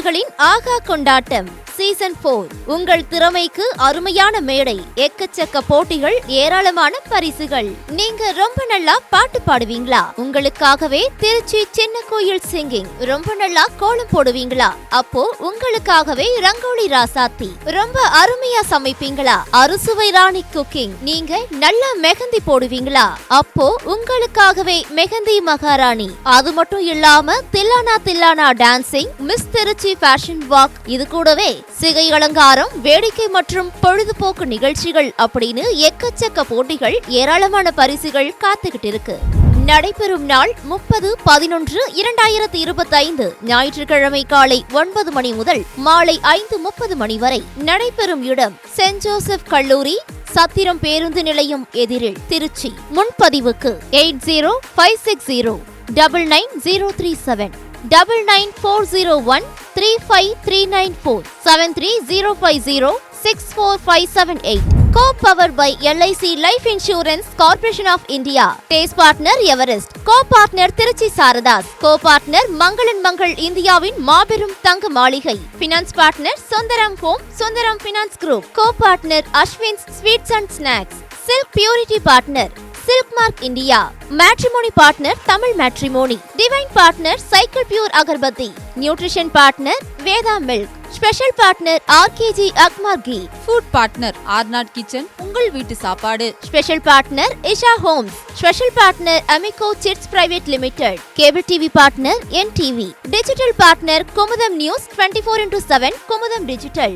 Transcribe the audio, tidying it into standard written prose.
போட்டிகளின் ஆகா கொண்டாட்டம் சீசன் 4 உங்கள் திறமைக்கு அருமையான மேடை, எக்கச்சக்க போட்டிகள், ஏராளமான பரிசுகள். நீங்க ரொம்ப நல்லா பாட்டு பாடுவீங்களா? உங்களுக்காகவே திருச்சி சின்ன கோயில் சிங்கிங். ரொம்ப நல்லா கோலம் போடுவீங்களா? அப்போ உங்களுக்காகவே ரங்கோலி ராசாத்தி. ரொம்ப அருமையா சமைப்பீங்களா? அறுசுவை ராணி குக்கிங். நீங்க நல்லா மெஹந்தி போடுவீங்களா? அப்போ உங்களுக்காகவே மெஹந்தி மகாராணி. அது மட்டும் இல்லாம thillana dancing, miss Trichy fashion walk, இது கூடவே சிகை அலங்காரம், வேடிக்கை மற்றும் பொழுதுபோக்கு நிகழ்ச்சிகள் அப்படின்னு எக்கச்சக்க போட்டிகள், ஏராளமான பரிசுகள் காத்துக்கிட்டு இருக்கு. நடைபெறும் நாள் 30-11-2025 ஞாயிற்றுக்கிழமை காலை 9 மணி முதல் மாலை 5:30 மணி வரை. நடைபெறும் இடம் சென்ட் ஜோசப் கல்லூரி, சத்திரம் பேருந்து நிலையம் எதிரில், Trichy. முன்பதிவுக்கு 8056099037 99401-35394 73050-64578. Co-powered by LIC Life Insurance Corporation of India. Taste partner Everest. Co-partner Tiruchi Saradas. Co-partner Mangalan Mangal இந்தியாவின் மாபெரும் தங்க மாளிகை. Finance partner Sundaram Home, Sundaram Finance Group. Co-partner Ashwin's Sweets and Snacks. Silk Purity partner Silk Mark India. Matrimony partner Tamil Matrimony. Divine partner Cycle Pure Agarbatti. Nutrition partner Veda Milk. Special partner RKG Akmar Ghee. Food partner Arnott Kitchen, உங்கள் வீட்டு சாப்பாடு. Special partner Isha Homes. Special partner Amico Chits Private Limited. Cable TV partner NTV. Digital partner Kumudam News 24/7 Kumudam Digital.